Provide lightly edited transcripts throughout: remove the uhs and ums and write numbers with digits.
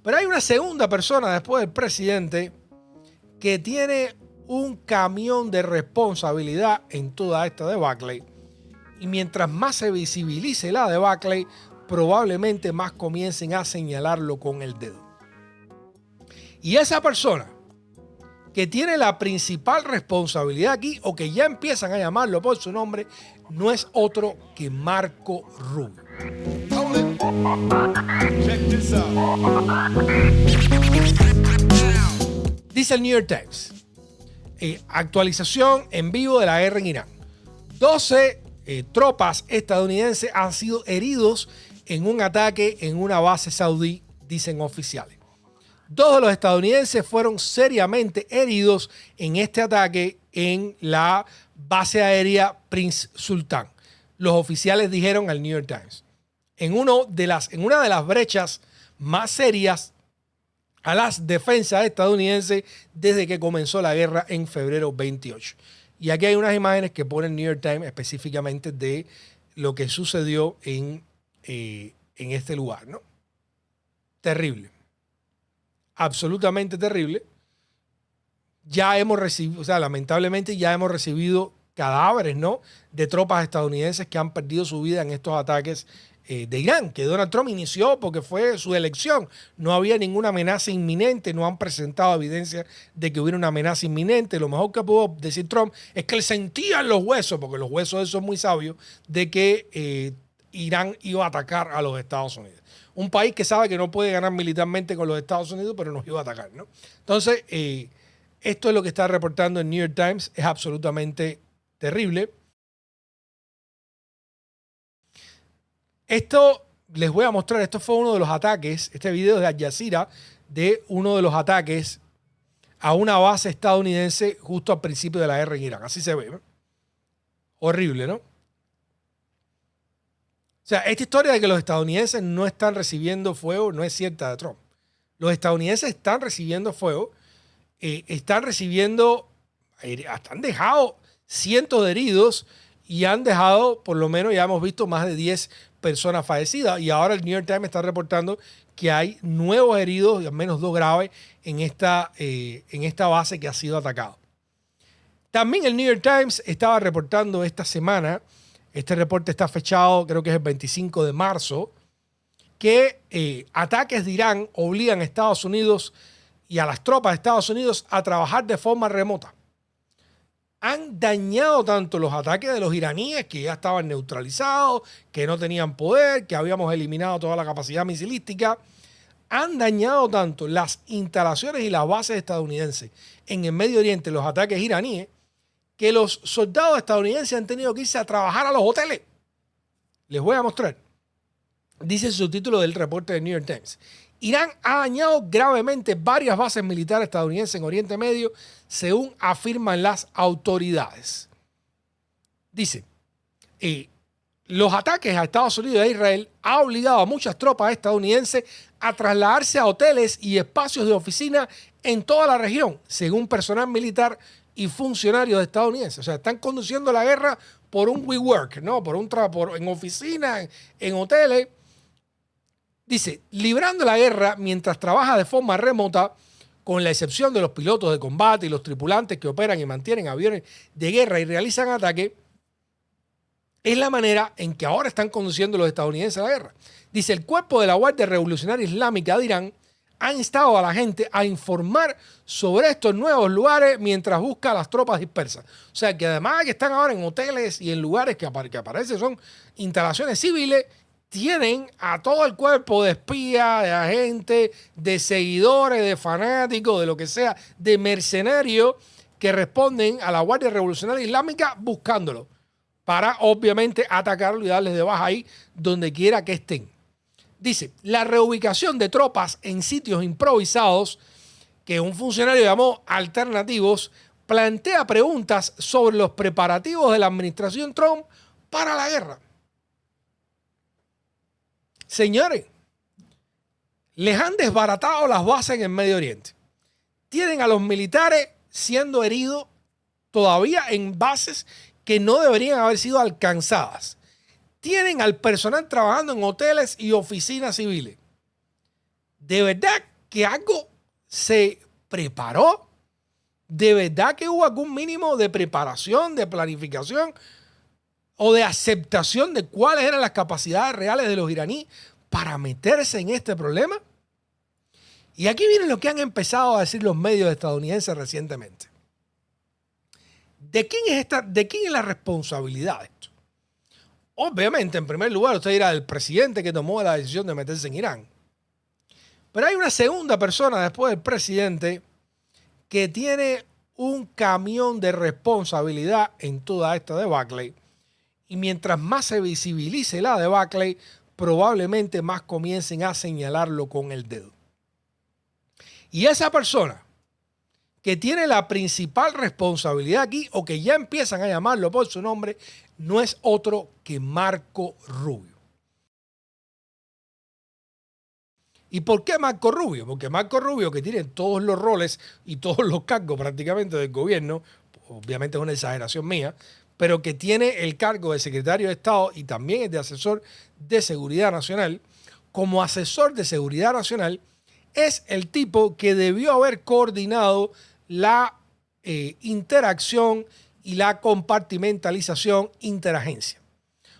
Pero hay una segunda persona después del presidente que tiene un camión de responsabilidad en toda esta debacle. Y mientras más se visibilice la debacle, probablemente más comiencen a señalarlo con el dedo. Y esa persona que tiene la principal responsabilidad aquí, o que ya empiezan a llamarlo por su nombre, no es otro que Marco Rubio. Dice el New York Times, actualización en vivo de la guerra en Irán. 12 tropas estadounidenses han sido heridos en un ataque en una base saudí, dicen oficiales. 2 de los estadounidenses fueron seriamente heridos en este ataque en la base aérea Prince Sultan. Los oficiales dijeron al New York Times. En una de las brechas más serias a las defensas estadounidenses desde que comenzó la guerra en febrero 28. Y aquí hay unas imágenes que pone el New York Times específicamente de lo que sucedió en este lugar, ¿no? Terrible. Absolutamente terrible. Ya hemos recibido, lamentablemente ya hemos recibido cadáveres, ¿no?, de tropas estadounidenses que han perdido su vida en estos ataques de Irán, que Donald Trump inició porque fue su elección. No había ninguna amenaza inminente, no han presentado evidencia de que hubiera una amenaza inminente. Lo mejor que pudo decir Trump es que él sentía en los huesos, porque los huesos de eso es muy sabio, de que Irán iba a atacar a los Estados Unidos. Un país que sabe que no puede ganar militarmente con los Estados Unidos, pero nos iba a atacar, ¿no? Entonces, esto es lo que está reportando el New York Times. Es absolutamente terrible. Esto les voy a mostrar. Esto fue uno de los ataques. Este video es de Al Jazeera, de uno de los ataques a una base estadounidense justo al principio de la guerra en Irán. Así se ve, ¿no? Horrible, ¿no? O sea, esta historia de que los estadounidenses no están recibiendo fuego no es cierta de Trump. Los estadounidenses están recibiendo fuego, están dejado cientos de heridos y han dejado, por lo menos ya hemos visto, más de 10 personas fallecidas. Y ahora el New York Times está reportando que hay nuevos heridos, y al menos 2 graves, en esta base que ha sido atacada. También el New York Times estaba reportando esta semana, este reporte está fechado, creo que es el 25 de marzo, que ataques de Irán obligan a Estados Unidos y a las tropas de Estados Unidos a trabajar de forma remota. Han dañado tanto los ataques de los iraníes, que ya estaban neutralizados, que no tenían poder, que habíamos eliminado toda la capacidad misilística. Han dañado tanto las instalaciones y las bases estadounidenses en el Medio Oriente, los ataques iraníes, que los soldados estadounidenses han tenido que irse a trabajar a los hoteles. Les voy a mostrar. Dice el subtítulo del reporte del New York Times. Irán ha dañado gravemente varias bases militares estadounidenses en Oriente Medio, según afirman las autoridades. Dice, los ataques a Estados Unidos e Israel han obligado a muchas tropas estadounidenses a trasladarse a hoteles y espacios de oficina en toda la región, según personal militar y funcionarios estadounidenses. O sea, están conduciendo la guerra por un WeWork, ¿no? En oficinas, en hoteles. Dice, librando la guerra mientras trabaja de forma remota, con la excepción de los pilotos de combate y los tripulantes que operan y mantienen aviones de guerra y realizan ataques, es la manera en que ahora están conduciendo los estadounidenses la guerra. Dice, el cuerpo de la Guardia Revolucionaria Islámica de Irán ha instado a la gente a informar sobre estos nuevos lugares mientras busca a las tropas dispersas. O sea, que además de que están ahora en hoteles y en lugares que aparecen son instalaciones civiles, tienen a todo el cuerpo de espías, de agentes, de seguidores, de fanáticos, de lo que sea, de mercenarios que responden a la Guardia Revolucionaria Islámica buscándolo para, obviamente, atacarlo y darles de baja ahí donde quiera que estén. Dice, la reubicación de tropas en sitios improvisados, que un funcionario llamó alternativos, plantea preguntas sobre los preparativos de la administración Trump para la guerra. Señores, les han desbaratado las bases en el Medio Oriente. Tienen a los militares siendo heridos todavía en bases que no deberían haber sido alcanzadas. Tienen al personal trabajando en hoteles y oficinas civiles. ¿De verdad que algo se preparó. ¿De verdad que hubo algún mínimo de preparación, de planificación o de aceptación de cuáles eran las capacidades reales de los iraníes para meterse en este problema? Y aquí viene lo que han empezado a decir los medios estadounidenses recientemente. ¿De quién es la responsabilidad de esto? Obviamente, en primer lugar, usted dirá del presidente que tomó la decisión de meterse en Irán. Pero hay una segunda persona después del presidente que tiene un camión de responsabilidad en toda esta debacle. Y mientras más se visibilice la debacle, probablemente más comiencen a señalarlo con el dedo. Y esa persona que tiene la principal responsabilidad aquí, o que ya empiezan a llamarlo por su nombre, no es otro que Marco Rubio. ¿Y por qué Marco Rubio? Porque Marco Rubio, que tiene todos los roles y todos los cargos prácticamente del gobierno, obviamente es una exageración mía, pero que tiene el cargo de secretario de Estado y también es de asesor de seguridad nacional. Como asesor de seguridad nacional, es el tipo que debió haber coordinado la interacción y la compartimentalización interagencia.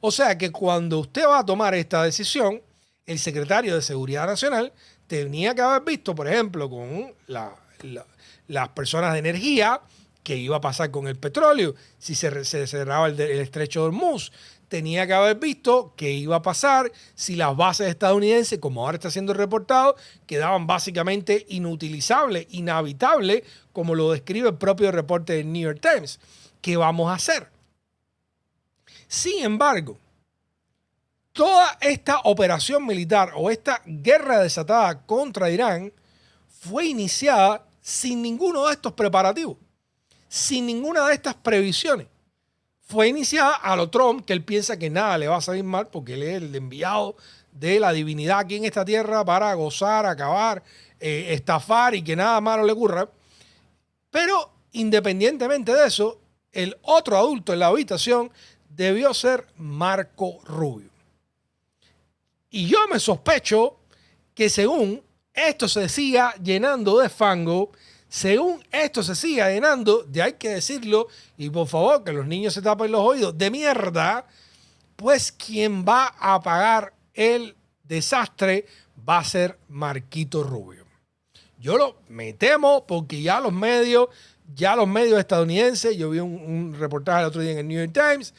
O sea que cuando usted va a tomar esta decisión, el secretario de Seguridad Nacional tenía que haber visto, por ejemplo, con las personas de energía, qué iba a pasar con el petróleo, si se cerraba el estrecho de Hormuz. Tenía que haber visto qué iba a pasar si las bases estadounidenses, como ahora está siendo reportado, quedaban básicamente inutilizables, inhabitables, como lo describe el propio reporte del New York Times. ¿Qué vamos a hacer? Sin embargo, toda esta operación militar o esta guerra desatada contra Irán fue iniciada sin ninguno de estos preparativos, sin ninguna de estas previsiones. Fue iniciada a lo Trump, que él piensa que nada le va a salir mal porque él es el enviado de la divinidad aquí en esta tierra para gozar, acabar, estafar y que nada malo le ocurra. Pero independientemente de eso, el otro adulto en la habitación debió ser Marco Rubio. Y yo me sospecho que según esto se siga llenando de fango, según esto se siga llenando de, hay que decirlo, y por favor que los niños se tapen los oídos, de mierda, pues quien va a pagar el desastre va a ser Marquito Rubio. Me temo porque ya los medios estadounidenses, yo vi un reportaje el otro día en el New York Times,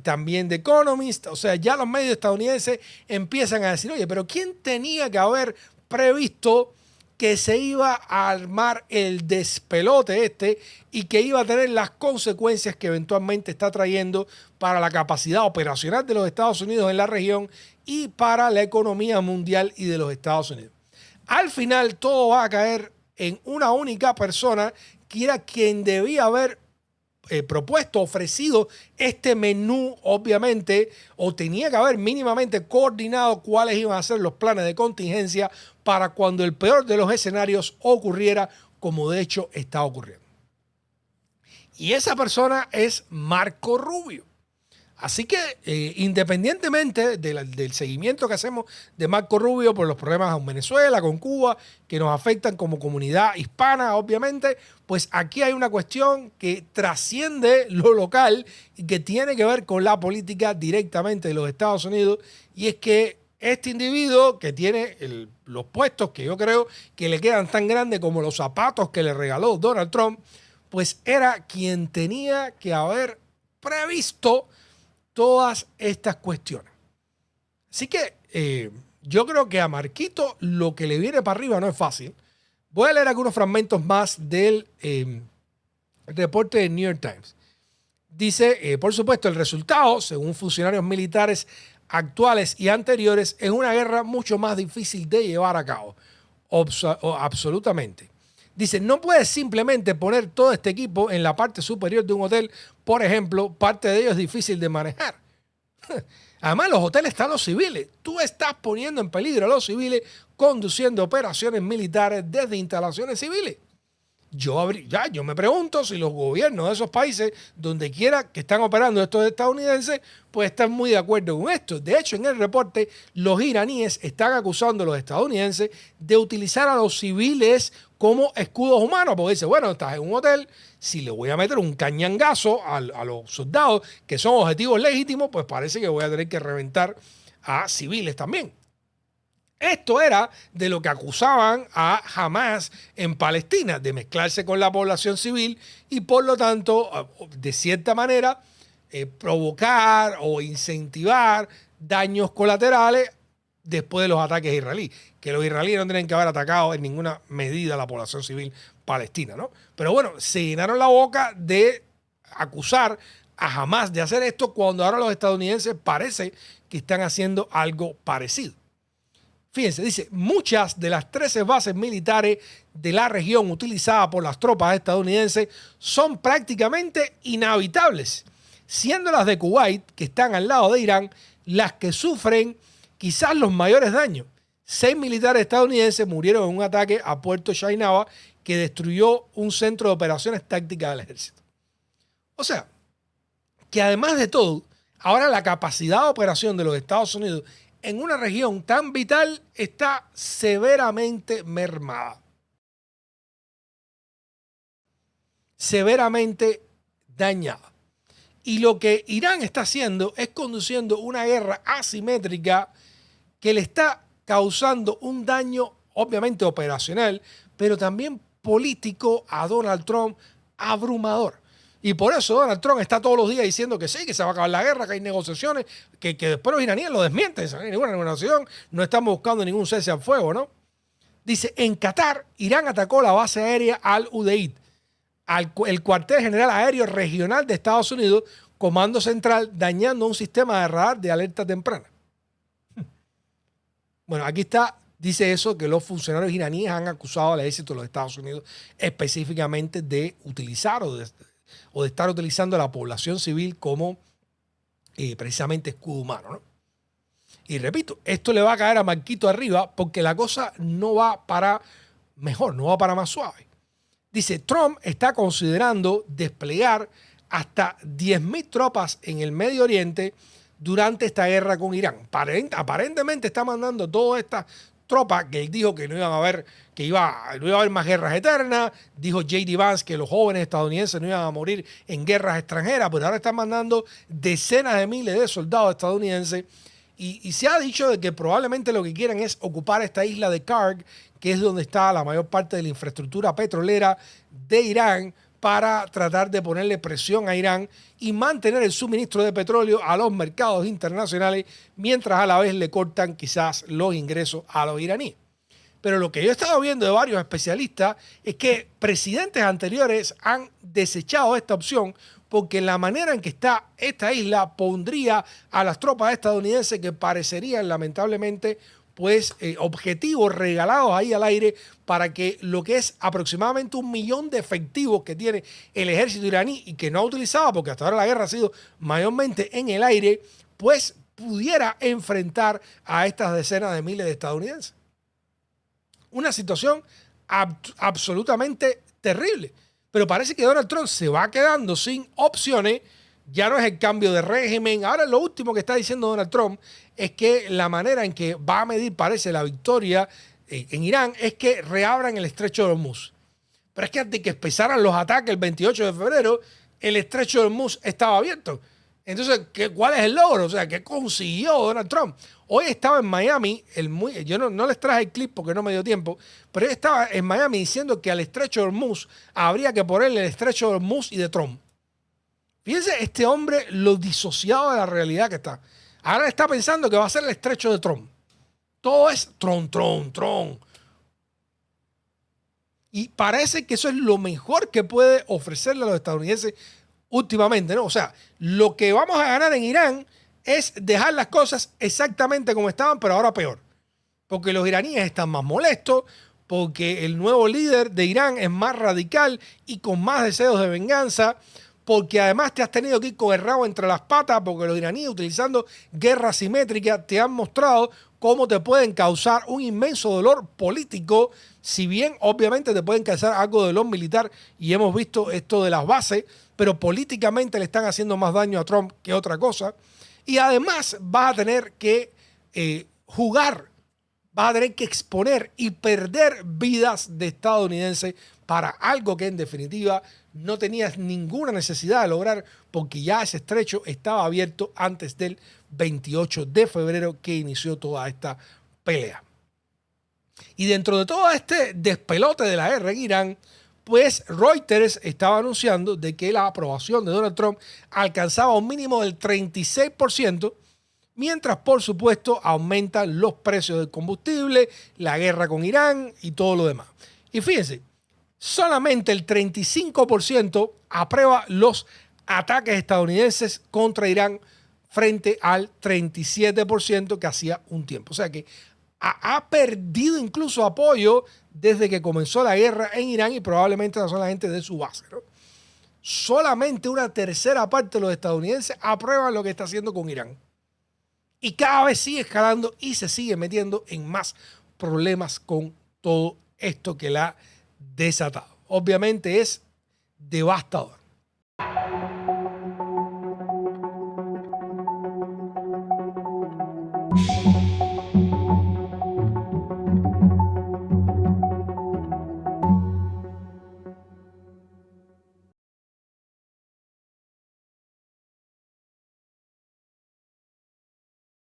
también de Economist, o sea, ya los medios estadounidenses empiezan a decir, oye, pero ¿quién tenía que haber previsto que se iba a armar el despelote y que iba a tener las consecuencias que eventualmente está trayendo para la capacidad operacional de los Estados Unidos en la región y para la economía mundial y de los Estados Unidos? Al final todo va a caer en una única persona que era quien debía haber propuesto, ofrecido este menú, obviamente, o tenía que haber mínimamente coordinado cuáles iban a ser los planes de contingencia para cuando el peor de los escenarios ocurriera, como de hecho está ocurriendo. Y esa persona es Marco Rubio. Así que independientemente del seguimiento que hacemos de Marco Rubio por los problemas en Venezuela, con Cuba, que nos afectan como comunidad hispana, obviamente, pues aquí hay una cuestión que trasciende lo local y que tiene que ver con la política directamente de los Estados Unidos, y es que este individuo que tiene los puestos que yo creo que le quedan tan grandes como los zapatos que le regaló Donald Trump, pues era quien tenía que haber previsto todas estas cuestiones. Así que yo creo que a Marquito lo que le viene para arriba no es fácil. Voy a leer algunos fragmentos más del reporte del New York Times. Dice, por supuesto, el resultado, según funcionarios militares actuales y anteriores, es una guerra mucho más difícil de llevar a cabo. Absolutamente. Dice, no puedes simplemente poner todo este equipo en la parte superior de un hotel. Por ejemplo, parte de ello es difícil de manejar. Además, los hoteles están los civiles. Tú estás poniendo en peligro a los civiles conduciendo operaciones militares desde instalaciones civiles. yo me pregunto si los gobiernos de esos países, donde quiera que están operando estos estadounidenses, pues están muy de acuerdo con esto. De hecho, en el reporte, los iraníes están acusando a los estadounidenses de utilizar a los civiles como escudos humanos, porque dice, bueno, estás en un hotel, si le voy a meter un cañangazo a los soldados que son objetivos legítimos, pues parece que voy a tener que reventar a civiles también. Esto era de lo que acusaban a Hamas en Palestina, de mezclarse con la población civil y por lo tanto, de cierta manera, provocar o incentivar daños colaterales después de los ataques israelíes. Que los israelíes no tienen que haber atacado en ninguna medida a la población civil palestina, ¿no? Pero bueno, se llenaron la boca de acusar a Hamas de hacer esto cuando ahora los estadounidenses parece que están haciendo algo parecido. Fíjense, dice, muchas de las 13 bases militares de la región utilizadas por las tropas estadounidenses son prácticamente inhabitables, siendo las de Kuwait, que están al lado de Irán, las que sufren quizás los mayores daños. 6 militares estadounidenses murieron en un ataque a Puerto Shainaba que destruyó un centro de operaciones tácticas del ejército. O sea, que además de todo, ahora la capacidad de operación de los Estados Unidos en una región tan vital está severamente mermada. Severamente dañada. Y lo que Irán está haciendo es conduciendo una guerra asimétrica que le está causando un daño obviamente operacional, pero también político a Donald Trump abrumador. Y por eso Donald Trump está todos los días diciendo que sí, que se va a acabar la guerra, que hay negociaciones, que después los iraníes lo desmienten. No hay ninguna negociación, no estamos buscando ningún cese al fuego, ¿no? Dice, en Qatar, Irán atacó la base aérea Al-Udeid, el cuartel general aéreo regional de Estados Unidos, Comando Central, dañando un sistema de radar de alerta temprana. Bueno, aquí está, dice eso, que los funcionarios iraníes han acusado al ejército de los Estados Unidos específicamente de utilizar o de estar utilizando a la población civil como precisamente escudo humano, ¿no? Y repito, esto le va a caer a Marquito arriba porque la cosa no va para mejor, no va para más suave. Dice, Trump está considerando desplegar hasta 10.000 tropas en el Medio Oriente durante esta guerra con Irán. Aparentemente está mandando todas estas tropas que él dijo que no iban a haber, no iba a haber más guerras eternas. Dijo J.D. Vance que los jóvenes estadounidenses no iban a morir en guerras extranjeras, pero ahora están mandando decenas de miles de soldados estadounidenses. Y se ha dicho de que probablemente lo que quieren es ocupar esta isla de Karg, que es donde está la mayor parte de la infraestructura petrolera de Irán, para tratar de ponerle presión a Irán y mantener el suministro de petróleo a los mercados internacionales, mientras a la vez le cortan quizás los ingresos a los iraníes. Pero lo que yo he estado viendo de varios especialistas es que presidentes anteriores han desechado esta opción porque la manera en que está esta isla pondría a las tropas estadounidenses que parecerían lamentablemente pues objetivos regalados ahí al aire para que lo que es aproximadamente 1 millón de efectivos que tiene el ejército iraní y que no ha utilizado porque hasta ahora la guerra ha sido mayormente en el aire, pues pudiera enfrentar a estas decenas de miles de estadounidenses. Una situación absolutamente terrible. Pero parece que Donald Trump se va quedando sin opciones. Ya no es el cambio de régimen. Ahora lo último que está diciendo Donald Trump es que la manera en que va a medir, parece, la victoria en Irán es que reabran el estrecho de Hormuz. Pero es que antes de que empezaran los ataques el 28 de febrero, el estrecho de Hormuz estaba abierto. Entonces, ¿cuál es el logro? O sea, ¿qué consiguió Donald Trump? Hoy estaba en Miami, yo no les traje el clip porque no me dio tiempo, pero él estaba en Miami diciendo que al estrecho de Hormuz habría que ponerle el estrecho de Hormuz y de Trump. Fíjense este hombre lo disociado de la realidad que está. Ahora está pensando que va a ser el estrecho de Trump. Todo es Trump. Y parece que eso es lo mejor que puede ofrecerle a los estadounidenses últimamente, ¿no? O sea, lo que vamos a ganar en Irán es dejar las cosas exactamente como estaban, pero ahora peor. Porque los iraníes están más molestos, porque el nuevo líder de Irán es más radical y con más deseos de venganza, porque además te has tenido que ir con el rabo entre las patas, porque los iraníes, utilizando guerra asimétrica, te han mostrado cómo te pueden causar un inmenso dolor político, si bien obviamente te pueden causar algo de dolor militar, y hemos visto esto de las bases, pero políticamente le están haciendo más daño a Trump que otra cosa. Y además vas a tener que jugar, vas a tener que exponer y perder vidas de estadounidenses para algo que en definitiva no tenías ninguna necesidad de lograr, porque ya ese estrecho estaba abierto antes del 28 de febrero que inició toda esta pelea. Y dentro de todo este despelote de la guerra en Irán, pues Reuters estaba anunciando de que la aprobación de Donald Trump alcanzaba un mínimo del 36%, mientras por supuesto aumentan los precios del combustible, la guerra con Irán y todo lo demás. Y fíjense, solamente el 35% aprueba los ataques estadounidenses contra Irán frente al 37% que hacía un tiempo. O sea que ha perdido incluso apoyo desde que comenzó la guerra en Irán, y probablemente no son la gente de su base, ¿no? Solamente una tercera parte de los estadounidenses aprueban lo que está haciendo con Irán. Y cada vez sigue escalando y se sigue metiendo en más problemas con todo esto que la ha desatado. Obviamente es devastador.